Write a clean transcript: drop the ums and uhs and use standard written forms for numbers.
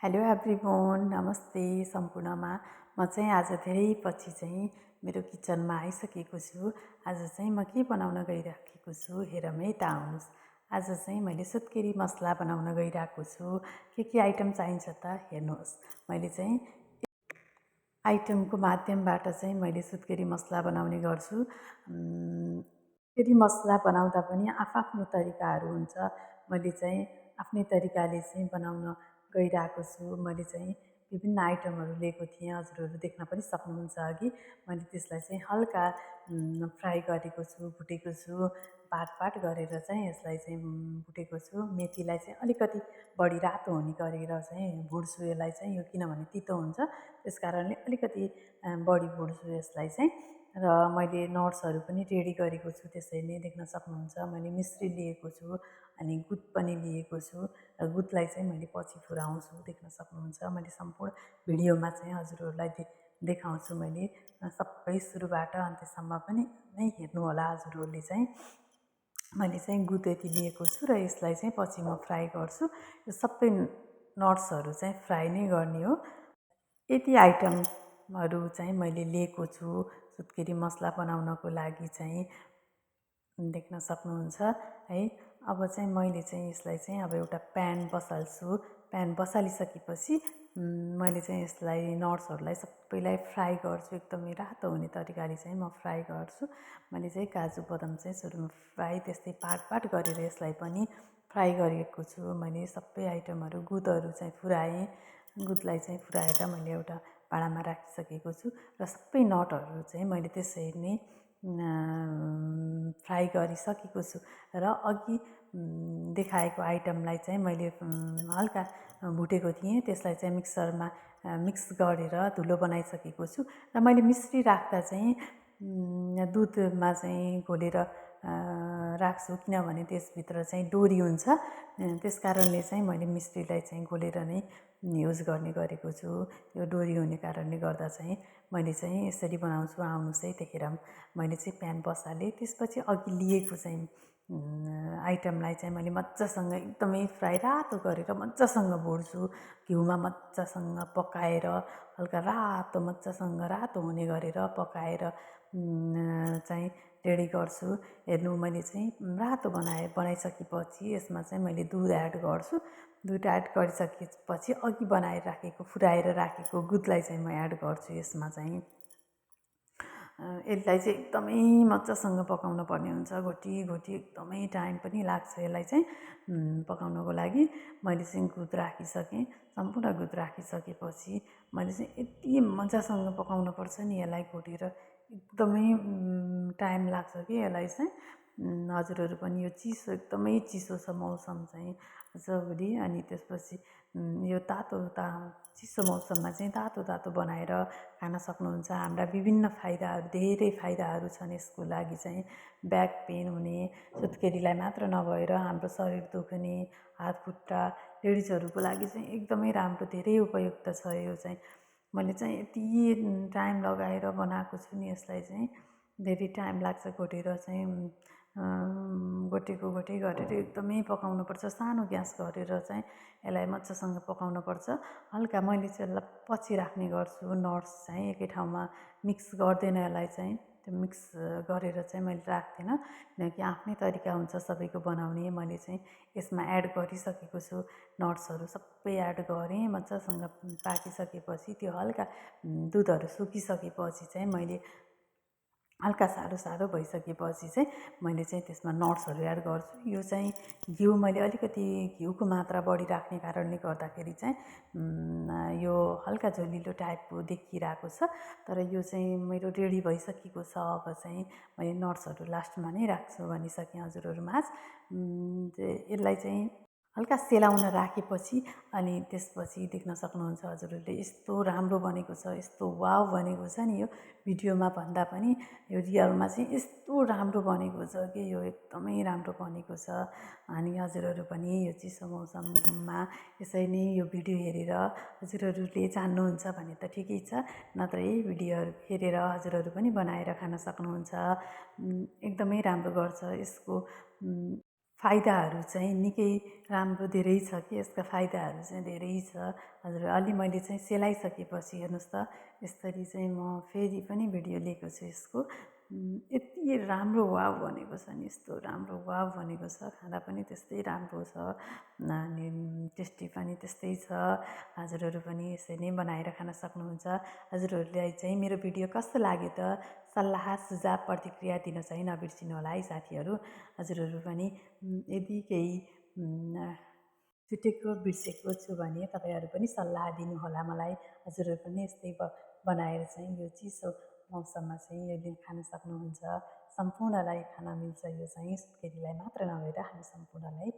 Hello everyone, नमस्ते सम्पूर्णमा। म चाहिँ आज धेरै पछि चाहिँ मेरो किचनमा आइसकेको छु। आज चाहिँ म के बनाउन गइराखेको छु हेरौँ है त, आउनुहोस्। आज चाहिँ मैले सुत्केरी मसला बनाउन गइरहेको छु। के आइटम चाहिन्छ त हेर्नुहोस्। मैले चाहिँ आइटमको माध्यमबाट चाहिँ मैले सुत्केरी मसला बनाउने गर्छु। सुत्केरी मसला बनाउँदा पनि आफ्नो तरिकाहरू हुन्छ। मैले चाहिँ आफ्नै तरिकाले चाहिँ बनाउन गइरहेको छु। मैले चाहिँ विभिन्न आइटमहरू लिएको थिएँ, हजुरहरू देख्न पनि सक्नुहुन्छ अघि। मैले त्यसलाई चाहिँ हल्का फ्राई गरेको छु, भुटेको छु, पाट गरेर चाहिँ यसलाई चाहिँ भुटेको छु। मेथीलाई चाहिँ अलिकति बढी रातो हुने गरेर चाहिँ भुट्छु यसलाई चाहिँ, यो किनभने तितो हुन्छ त्यस कारणले अलिकति बढी भुट्छु यसलाई चाहिँ। र मैले नट्सहरू पनि रेडी गरेको छु, त्यसरी नै देख्न सक्नुहुन्छ। मैले मिश्री लिएको छु अनि गुद पनि लिएको छु र गुदलाई चाहिँ मैले पछि फुराउँछु, देख्न सक्नुहुन्छ। मैले सम्पूर्ण भिडियोमा चाहिँ हजुरहरूलाई देखाउँछु। मैले सबै सुरुबाट अन्त्यसम्म पनि नै हेर्नु होला हजुरहरूले चाहिँ। मैले चाहिँ गुद यति लिएको छु र यसलाई चाहिँ पछि म फ्राई गर्छु। यो सबै नट्सहरू चाहिँ फ्राई नै गर्ने हो। यति आइटमहरू चाहिँ मैले लिएको छु सुत्केरी मसला बनाउनको लागि चाहिँ, देख्न सक्नुहुन्छ है। अब चाहिँ मैले चाहिँ यसलाई चाहिँ अब एउटा प्यान बसाल्छु। प्यान बसालिसकेपछि मैले चाहिँ यसलाई नट्सहरूलाई सबैलाई फ्राई गर्छु। एकदमै रातो हुने तरिकाले चाहिँ म फ्राई गर्छु। मैले चाहिँ काजु बदाम चाहिँ सुरुमा फ्राई, त्यस्तै पाट गरेर यसलाई पनि फ्राई गरेको छु। मैले सबै आइटमहरू गुदहरू चाहिँ फुराएँ। गुदलाई चाहिँ फुराएर मैले एउटा भाँडामा राखिसकेको छु र सबै नटहरू चाहिँ मैले त्यसरी नै फ्राई गरिसकेको छु। र अघि देखाएको आइटमलाई चाहिँ मैले हल्का भुटेको थिएँ, त्यसलाई चाहिँ मिक्सरमा मिक्स गरेर धुलो बनाइसकेको छु। र मैले मिश्री राख्दा चाहिँ दुधमा चाहिँ घोलेर राख्छु, किनभने त्यसभित्र चाहिँ डोरी हुन्छ। त्यस कारणले चाहिँ मैले मिश्रीलाई चाहिँ घोलेर नै युज गर्ने गरेको छु। यो डोरी हुने कारणले गर्दा चाहिँ मैले चाहिँ यसरी बनाउँछु। आउनुहोस् है देखेर। मैले चाहिँ प्यान बसालेँ, त्यसपछि अघि लिएको चाहिँ आइटमलाई चाहिँ मैले मजासँग एकदमै फ्राई रातो गरेर मजासँग भुट्छु। घिउमा मजासँग पकाएर हल्का रातो, मजासँग रातो हुने गरेर पकाएर चाहिँ रेडी गर्छु। हेर्नु, मैले चाहिँ रातो बनाइसकेपछि यसमा चाहिँ मैले दुध एड गर्छु। दुध एड गरिसकेपछि अघि बनाएर राखेको, फुराएर राखेको गुदलाई चाहिँ म एड गर्छु यसमा चाहिँ। यसलाई चाहिँ एकदमै मजासँग पकाउनु पर्ने हुन्छ। घोटी एकदमै टाइम पनि लाग्छ यसलाई चाहिँ पकाउनको लागि। मैले चाहिँ गुद राखिसकेँ। सम्पूर्ण गुद राखिसकेपछि मैले चाहिँ यति मजासँग पकाउनुपर्छ नि यसलाई, घोटेर एकदमै टाइम लाग्छ कि यसलाई चाहिँ। हजुरहरू पनि यो चिसो, एकदमै चिसो छ मौसम चाहिँ आजभोलि। अनि त्यसपछि यो चिसो मौसममा चाहिँ तातो बनाएर खान सक्नुहुन्छ। हाम्रा विभिन्न फाइदाहरू, धेरै फाइदाहरू छन् यसको लागि चाहिँ। ब्याक पेन हुने, सुत्केरीलाई मात्र नभएर हाम्रो शरीर दुख्ने, हात खुट्टा, लेडिजहरूको लागि चाहिँ एकदमै राम्रो, धेरै उपयुक्त छ यो चाहिँ। मैले चाहिँ यति टाइम लगाएर बनाएको छु नि यसलाई चाहिँ। धेरै टाइम लाग्छ घोटेर चाहिँ। घोटे गरेर एकदमै पकाउनुपर्छ। सानो ग्यास गरेर चाहिँ यसलाई मजासँग पकाउनुपर्छ। हल्का मैले चाहिँ यसलाई पछि राख्ने गर्छु। नट्स चाहिँ एकै ठाउँमा मिक्स गर्दैन यसलाई चाहिँ। त्यो मिक्स गरेर चाहिँ मैले राख्दिनँ, किनकि आफ्नै तरिका हुन्छ सबैको बनाउने। मैले चाहिँ यसमा एड गरिसकेको छु। नट्सहरू सबै एड गरेँ। मजासँग पाकिसकेपछि त्यो हल्का दुधहरू सुकिसकेपछि चाहिँ मैले हल्का साह्रो भइसकेपछि चाहिँ मैले चाहिँ त्यसमा नट्सहरू एड गर्छु। यो चाहिँ घिउ, मैले अलिकति घिउको मात्रा बढी राख्ने कारणले गर्दाखेरि चाहिँ यो हल्का झोलिलो टाइपको देखिरहेको छ। तर यो चाहिँ मेरो रेडी भइसकेको छ। अब चाहिँ मैले नट्सहरू लास्टमा नै राख्छु भनिसकेँ हजुरहरू माझ। यसलाई चाहिँ हल्का सेलाउन राखेपछि अनि त्यसपछि देख्न सक्नुहुन्छ हजुरहरूले, यस्तो राम्रो बनेको छ, यस्तो वाउ बनेको छ नि। यो भिडियोमा भन्दा पनि यो रियलमा चाहिँ यस्तो राम्रो बनेको छ कि यो एकदमै राम्रो बनेको छ। अनि हजुरहरू पनि यो चिसो मौसममा यसरी नै यो भिडियो हेरेर हजुरहरूले जान्नुहुन्छ भने त ठिकै छ, नत्र यही भिडियोहरू हेरेर हजुरहरू पनि बनाएर खान सक्नुहुन्छ। एकदमै राम्रो गर्छ। यसको फाइदाहरू चाहिँ निकै राम्रो धेरै छ कि यसका फाइदाहरू चाहिँ धेरै छ। हजुर अलि मैले चाहिँ सेलाइसकेपछि हेर्नुहोस् त यसरी चाहिँ म फेरि पनि भिडियो लिएको छु यसको। यति राम्रो वाउ भनेको छ नि, यस्तो राम्रो वाउ भनेको छ। खाँदा पनि त्यस्तै राम्रो छ अनि टेस्टी पनि त्यस्तै छ। हजुरहरू पनि यसरी नै बनाएर खान सक्नुहुन्छ। हजुरहरूलाई चाहिँ मेरो भिडियो कस्तो लाग्यो त? सल्लाह सुझाव प्रतिक्रिया दिन चाहिँ नबिर्सिनु होला है साथीहरू। हजुरहरू पनि यदि केही छुटेको बिर्सेको छु भने तपाईँहरू पनि सल्लाह दिनुहोला मलाई। हजुरहरू पनि यस्तै बनाएर चाहिँ यो चिसो मौसममा चाहिँ यो खान सक्नुहुन्छ। सम्पूर्णलाई खान मिल्छ यो चाहिँ, सुत्केरीलाई मात्र नभएर हामी सम्पूर्णलाई